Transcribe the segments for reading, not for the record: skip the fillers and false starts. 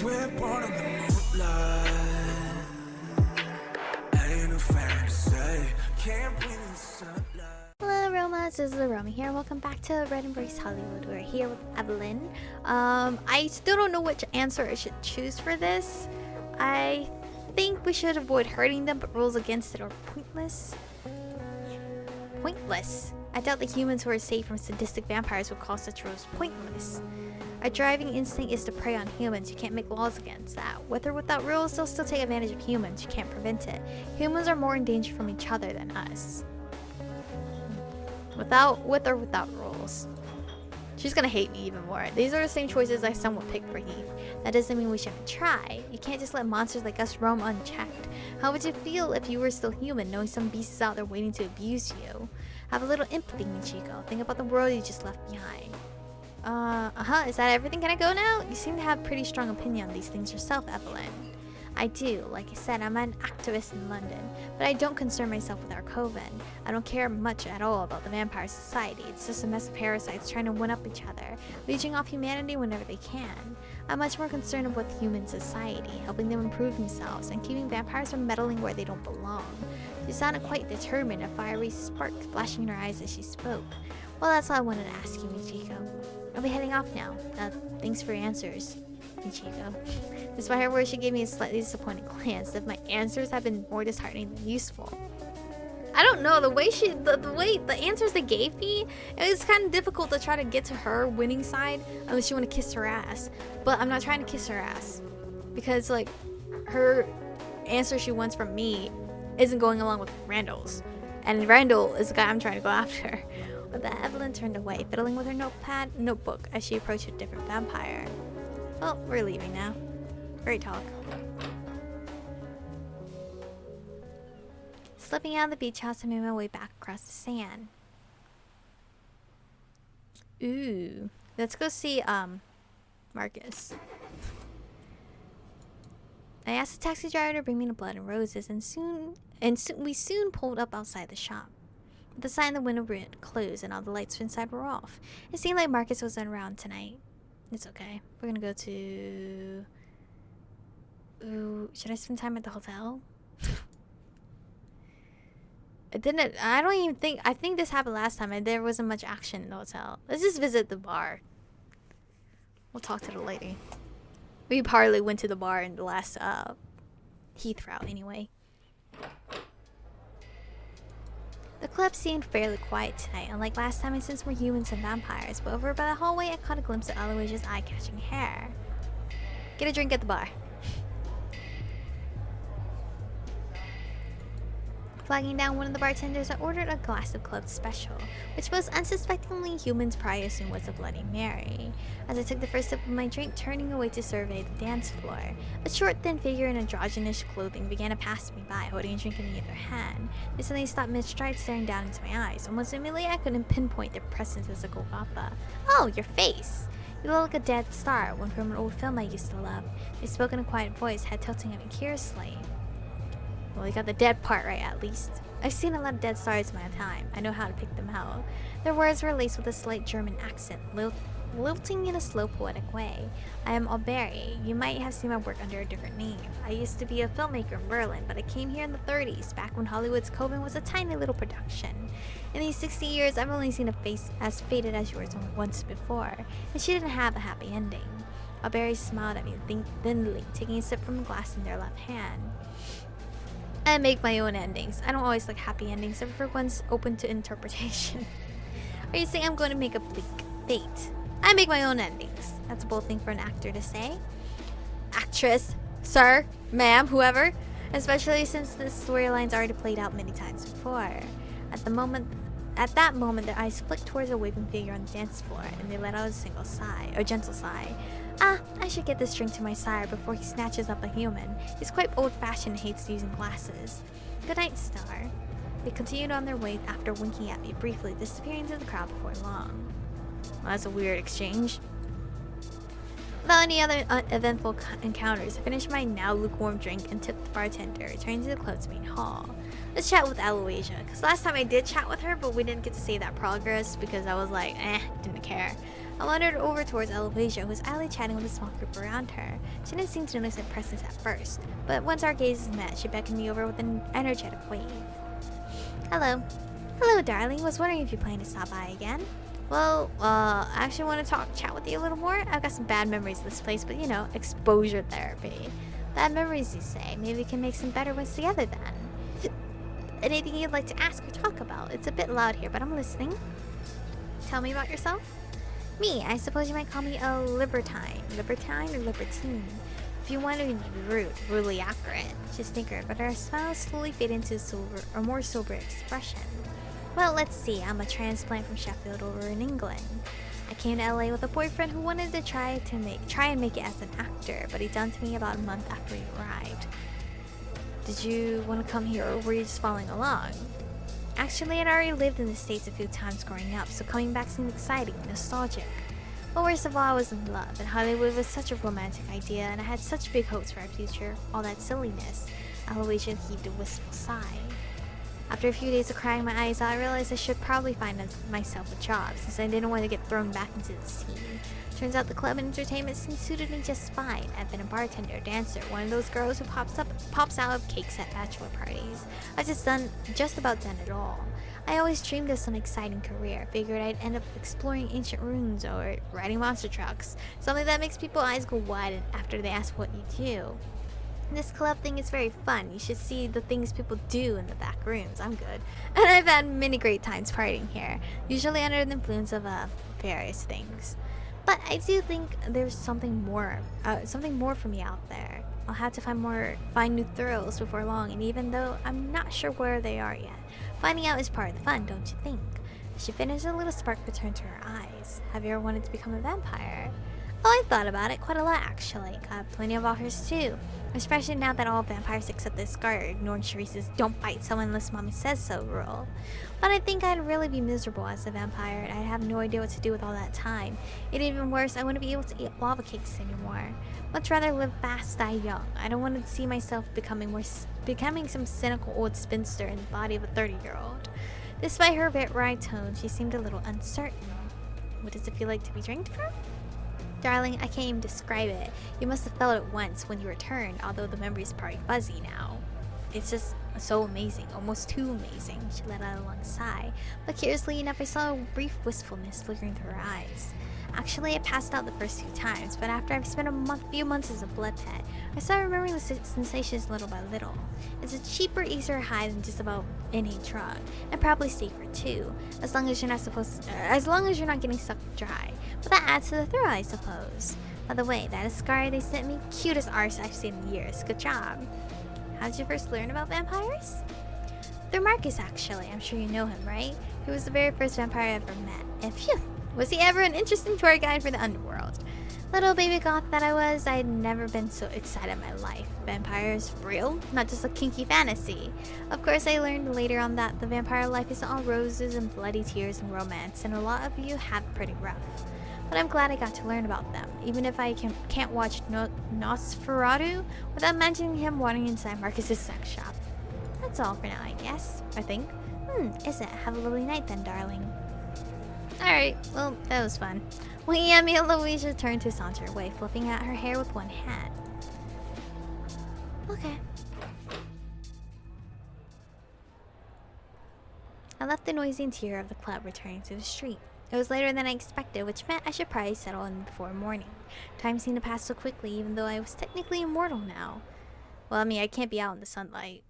We're born in the moonlight. Ain't no fantasy. Can't breathe in the sunlight. Hello Aromas, this is Aromie here. Welcome back to Red Embrace Hollywood. We're here with Evelyn. I still don't know which answer I should choose for this. I think we should avoid hurting them, but rules against it are pointless. Pointless. I doubt the humans who are safe from sadistic vampires would call such rules pointless. Our driving instinct is to prey on humans. You can't make laws against that. With or without rules, they'll still take advantage of humans. You can't prevent it. Humans are more in danger from each other than us. With or without rules. She's gonna hate me even more. These are the same choices I somewhat picked for Heath. That doesn't mean we shouldn't try. You can't just let monsters like us roam unchecked. How would you feel if you were still human, knowing some beasts out there waiting to abuse you? Have a little empathy, Michiko. Think about the world you just left behind. Is that everything? Can I go now? You seem to have a pretty strong opinion on these things yourself, Evelyn. I do. Like I said, I'm an activist in London, but I don't concern myself with our coven. I don't care much at all about the vampire society. It's just a mess of parasites trying to one-up each other, leeching off humanity whenever they can. I'm much more concerned with human society, helping them improve themselves, and keeping vampires from meddling where they don't belong. She sounded quite determined, a fiery spark flashing in her eyes as she spoke. Well, that's all I wanted to ask you, Michiko. I'll be heading off now. Thanks for your answers, Michiko. Despite her words, she gave me a slightly disappointed glance, as if my answers have been more disheartening than useful. I don't know, the way the answers they gave me, it was kind of difficult to try to get to her winning side unless you want to kiss her ass. But I'm not trying to kiss her ass because like her answer she wants from me isn't going along with Randall's, and Randall is the guy I'm trying to go after. With that, Evelyn turned away, fiddling with her notebook as she approached a different vampire. Well, we're leaving now. Great talk. Slipping out of the beach house, I made my way back across the sand. Ooh. Let's go see, Marcus. I asked the taxi driver to bring me the blood and roses, and we soon pulled up outside the shop. The sign in the window read closed, and all the lights inside were off. It seemed like Marcus wasn't around tonight. It's okay. We're gonna go to... Ooh, should I spend time at the hotel? I think this happened last time and there wasn't much action in the hotel. Let's just visit the bar. We'll talk to the lady. We hardly went to the bar in the last, Heath route anyway. The club seemed fairly quiet tonight, unlike last time I sensed more humans and vampires, but over by the hallway I caught a glimpse of Eloisa's eye-catching hair. Get a drink at the bar. Flagging down one of the bartenders, I ordered a glass of club special, which most unsuspectingly humans probably assumed was a Bloody Mary. As I took the first sip of my drink, turning away to survey the dance floor, a short, thin figure in androgynous clothing began to pass me by, holding a drink in either hand. They suddenly stopped mid-stride, staring down into my eyes. Almost immediately, I couldn't pinpoint their presence as a Golgotha. Oh, your face! You look like a dead star, one from an old film I used to love. They spoke in a quiet voice, head tilting at me curiously. Well, you got the dead part right, at least. I've seen a lot of dead stars in my time. I know how to pick them out. Their words were laced with a slight German accent, lilting in a slow, poetic way. I am Alberi. You might have seen my work under a different name. I used to be a filmmaker in Berlin, but I came here in the 30s, back when Hollywood's Coven was a tiny little production. In these 60 years, I've only seen a face as faded as yours once before, and she didn't have a happy ending. Alberi smiled at me thinly, taking a sip from a glass in their left hand. I make my own endings. I don't always like happy endings, except for ones open to interpretation. Are you saying I'm going to make a bleak fate? I make my own endings. That's a bold thing for an actor to say. Actress, sir, ma'am, whoever. Especially since this storyline's already played out many times before. At that moment, their eyes flicked towards a waving figure on the dance floor, and they let out a gentle sigh. Ah, I should get this drink to my sire before he snatches up a human. He's quite old-fashioned and hates using glasses. Good night, Star. They continued on their way after winking at me briefly, disappearing into the crowd before long. Well, that's a weird exchange. Without any other eventful encounters, I finished my now lukewarm drink and tipped the bartender, returning to the club's main hall. Let's chat with Eloisa, because last time I did chat with her, but we didn't get to see that progress because I was like, didn't care. I wandered over towards Eloisa, who was idly chatting with a small group around her. She didn't seem to notice my presence at first, but once our gazes met, she beckoned me over with an energetic wave. Hello. Hello, darling. Was wondering if you plan to stop by again. Well, I actually want to chat with you a little more. I've got some bad memories of this place, but you know, exposure therapy. Bad memories, you say. Maybe we can make some better ones together then. Anything you'd like to ask or talk about? It's a bit loud here, but I'm listening. Tell me about yourself. Me, I suppose you might call me a libertine. Libertine or libertine? If you want to be rude, rudely accurate, she snickered, but her smile slowly faded into a more sober expression. Well, let's see. I'm a transplant from Sheffield over in England. I came to LA with a boyfriend who wanted to try and make it as an actor, but he dumped me about a month after he arrived. Did you want to come here, or were you just following along? Actually, I'd already lived in the States a few times growing up, so coming back seemed exciting and nostalgic. But worst of all, I was in love, and Hollywood was such a romantic idea, and I had such big hopes for our future. All that silliness. Eloisa heaved a wistful sigh. After a few days of crying my eyes out, I realized I should probably find myself a job, since I didn't want to get thrown back into the scene. Turns out the club and entertainment scene suited me just fine. I've been a bartender, dancer, one of those girls who pops out of cakes at bachelor parties. I've just about done it all. I always dreamed of some exciting career. Figured I'd end up exploring ancient ruins or riding monster trucks. Something that makes people's eyes go wide after they ask what you do. This club thing is very fun. You should see the things people do in the back rooms. I'm good. And I've had many great times partying here, usually under the influence of various things. But I do think there's something more for me out there. I'll have to find new thrills before long, and even though I'm not sure where they are yet, finding out is part of the fun, don't you think? As she finished, a little spark returned to her eyes. Have you ever wanted to become a vampire? Oh, I've thought about it quite a lot, actually. Got plenty of offers, too. Especially now that all vampires except this guard are ignoring Sharice's "don't bite someone unless mommy says so" rule. But I think I'd really be miserable as a vampire, and I'd have no idea what to do with all that time. And even worse, I wouldn't be able to eat lava cakes anymore. Much rather live fast, die young. I don't want to see myself becoming some cynical old spinster in the body of a 30-year-old. Despite her bit wry tone, she seemed a little uncertain. What does it feel like to be drank from? Darling, I can't even describe it. You must have felt it once when you returned, although the memory's probably fuzzy now. It's just so amazing, almost too amazing. She let out a long sigh, but curiously enough, I saw a brief wistfulness flickering through her eyes. Actually, I passed out the first few times, but after I've spent a few months as a blood pet, I started remembering the sensations little by little. It's a cheaper, easier high than just about any drug, and probably safer too, as long as you're not getting sucked dry. But that adds to the thrill, I suppose. By the way, that Ascari they sent me, cutest arse I've seen in years. Good job. How did you first learn about vampires? Through Marcus, actually. I'm sure you know him, right? He was the very first vampire I ever met. And phew, was he ever an interesting tour guide for the underworld. Little baby goth that I was, I had never been so excited in my life. Vampires, real? Not just a kinky fantasy. Of course, I learned later on that the vampire life isn't all roses and bloody tears and romance, and a lot of you have it pretty rough. But I'm glad I got to learn about them, even if I can't watch Nosferatu without imagining him wandering inside Marcus's sex shop. That's all for now, I guess. I think. Isn't it? Have a lovely night then, darling. Alright, well, that was fun. Looking at me, Eloisa turned to saunter away, flipping at her hair with one hand. Okay. I left the noisy interior of the club, returning to the street. It was later than I expected, which meant I should probably settle in before morning. Time seemed to pass so quickly, even though I was technically immortal now. Well, I mean, I can't be out in the sunlight.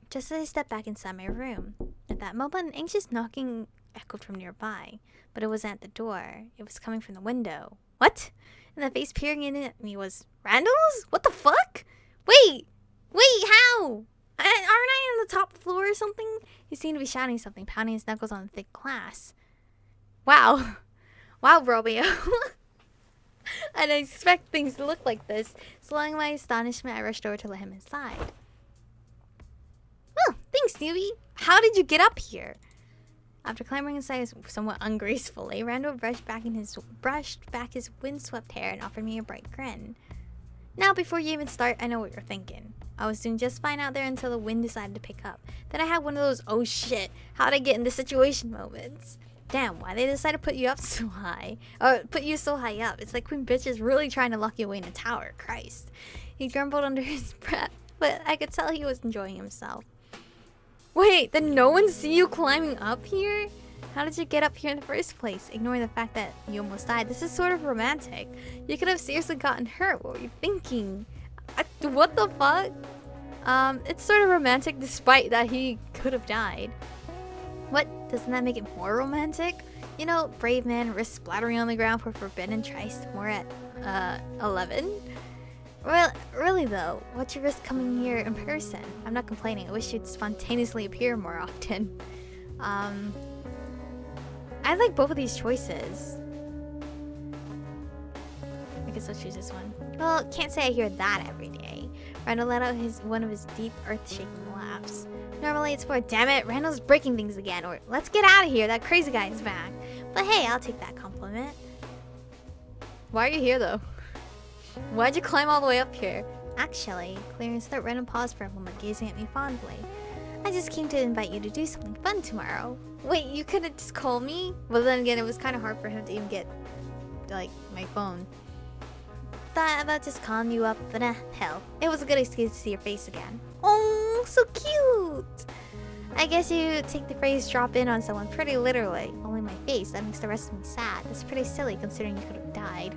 Just as I stepped back inside my room, at that moment, an anxious knocking echoed from nearby. But it wasn't at the door. It was coming from the window. What? And the face peering in at me was Randall's? What the fuck? Wait, how? Aren't I on the top floor or something? He seemed to be shouting something, pounding his knuckles on the thick glass. Wow, Romeo. I didn't expect things to look like this. Slowing my astonishment, I rushed over to let him inside. Oh, thanks, newbie. How did you get up here? After clambering inside somewhat ungracefully, Randall brushed back his windswept hair and offered me a bright grin. Now, before you even start, I know what you're thinking. I was doing just fine out there until the wind decided to pick up. Then I had one of those, oh shit, how'd I get in this situation moments. Damn, why they decided to put you up so high? Or put you so high up? It's like Queen Bitch is really trying to lock you away in a tower. Christ. He grumbled under his breath, but I could tell he was enjoying himself. Wait, did no one see you climbing up here? How did you get up here in the first place? Ignoring the fact that you almost died. This is sort of romantic. You could have seriously gotten hurt. What were you thinking? What the fuck? It's sort of romantic despite that he could have died. What? Doesn't that make it more romantic? You know, brave man risks splattering on the ground for forbidden tries more at 11? Well, really though, what's your risk coming here in person? I'm not complaining. I wish you'd spontaneously appear more often. I like both of these choices. I guess I'll choose this one. Well, can't say I hear that every day. Randall let out one of his deep, earth-shaking laughs. Normally it's for, damn it, Randall's breaking things again, or let's get out of here, that crazy guy is back. But hey, I'll take that compliment. Why are you here though? Why'd you climb all the way up here? Actually, clearing his throat, Randall paused for a moment, gazing at me fondly. I just came to invite you to do something fun tomorrow. Wait, you couldn't just call me? Well, then again, it was kind of hard for him to even get, like, my phone. Thought about just calling you up, but hell. It was a good excuse to see your face again. Oh, so cute! I guess you take the phrase drop in on someone pretty literally. Only my face, that makes the rest of me sad. That's pretty silly considering you could have died.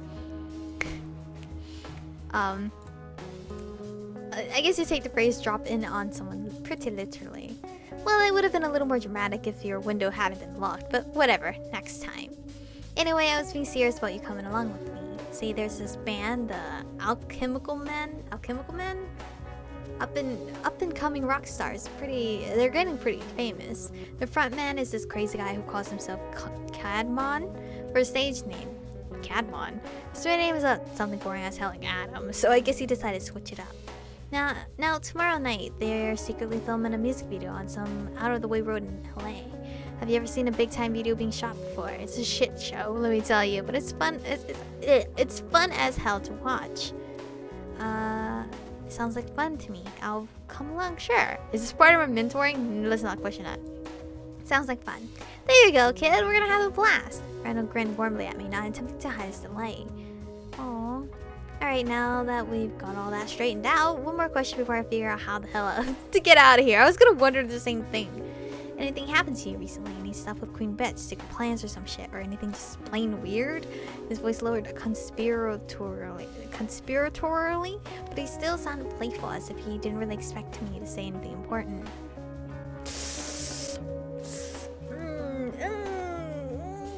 I guess you take the phrase drop in on someone pretty literally. Well, it would have been a little more dramatic if your window hadn't been locked, but whatever, next time. Anyway, I was being serious about you coming along with me. See, there's this band, the Alchemical Men? Up and coming rock stars. They're getting pretty famous. The front man is this crazy guy who calls himself Cadmon for a stage name. Cadmon. His real name is something boring as hell like Adam, so I guess he decided to switch it up. Now tomorrow night they're secretly filming a music video on some out-of-the-way road in LA. Have you ever seen a big-time video being shot before? It's a shit show, let me tell you, but it's fun. It's fun as hell to watch. Sounds like fun to me. I'll come along, sure. Is this part of my mentoring? Let's not question that. Sounds like fun. There you go, kid. We're gonna have a blast. Randall grinned warmly at me, not attempting to hide his delight. Aww. Alright, now that we've got all that straightened out, one more question before I figure out how the hell to get out of here. I was gonna wonder the same thing. Anything happened to you recently? Any stuff with Queen Bitch, secret plans or some shit, or anything just plain weird? His voice lowered conspiratorially, but he still sounded playful, as if he didn't really expect me to say anything important.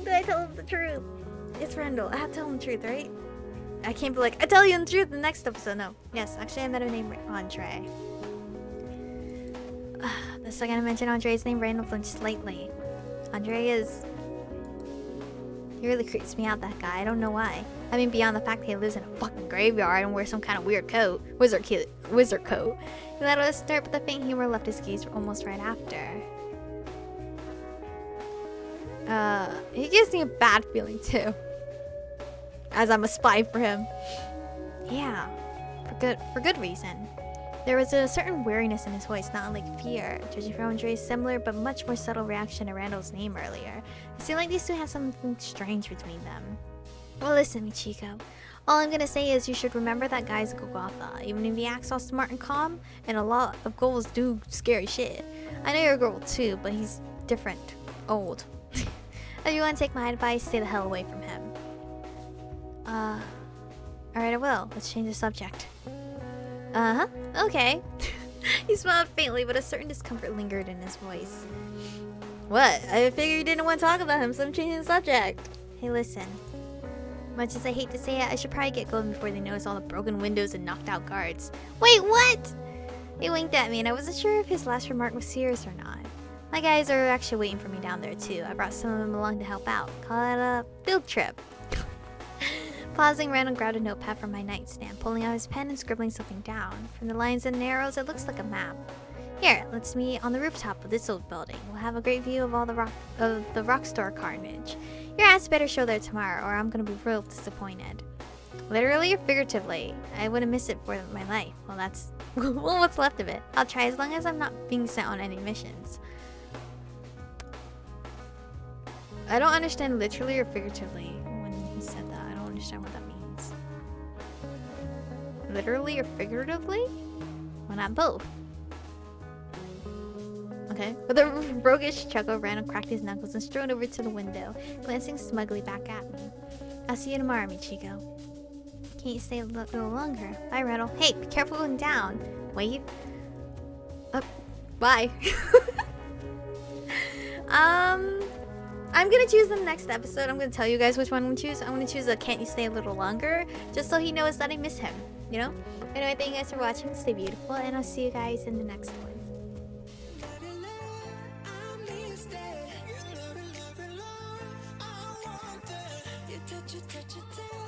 Did I tell him the truth? It's Randall. I have to tell him the truth, right? I can't be like, I tell you the truth in the next episode. No. Yes, actually I met him named Andre. The second I mentioned Andre's name, Randall flinched slightly. Andre is... He really creeps me out, that guy. I don't know why. I mean, beyond the fact that he lives in a fucking graveyard and wears some kind of weird coat. Wizard coat. He let us start, but the faint humor left his gaze almost right after. He gives me a bad feeling too. As I'm a spy for him. Yeah, for good reason. There was a certain wariness in his voice, not unlike fear, judging from Andre's similar but much more subtle reaction to Randall's name earlier. It seemed like these two had something strange between them. Well, listen, Michiko. All I'm gonna say is you should remember that guy's a Golgotha, even if he acts all smart and calm, and a lot of ghouls do scary shit. I know you're a girl too, but he's different. Old. If you want to take my advice, stay the hell away from him. Alright, I will. Let's change the subject. Uh-huh. Okay. He smiled faintly, but a certain discomfort lingered in his voice. What? I figured you didn't want to talk about him, so I'm changing the subject. Hey, listen. Much as I hate to say it, I should probably get going before they notice all the broken windows and knocked out guards. Wait, what? He winked at me, and I wasn't sure if his last remark was serious or not. My guys are actually waiting for me down there, too. I brought some of them along to help out. Call it a field trip. Pausing, Randall grabbed a notepad from my nightstand, pulling out his pen and scribbling something down. From the lines and arrows, it looks like a map. Here, let's meet on the rooftop of this old building. We'll have a great view of all the rock store carnage. Your ass better show there tomorrow, or I'm gonna be real disappointed. Literally or figuratively, I wouldn't miss it for my life. Well, that's Well, what's left of it. I'll try as long as I'm not being sent on any missions. I don't understand literally or figuratively when he said that. I don't understand what that means. Literally or figuratively? Why not both? Okay. With a roguish chuckle, Randall cracked his knuckles and strode over to the window, glancing smugly back at me. I'll see you tomorrow, Michiko. Can't you stay a little longer? Bye, Randall. Hey, be careful going down. Wave. Bye. I'm gonna choose the next episode. I'm gonna tell you guys which one I'm gonna choose. I'm gonna choose a Can't You Stay a Little Longer, just so he knows that I miss him, you know? Anyway, thank you guys for watching. Stay beautiful, and I'll see you guys in the next one. Touch it, touch it, touch it.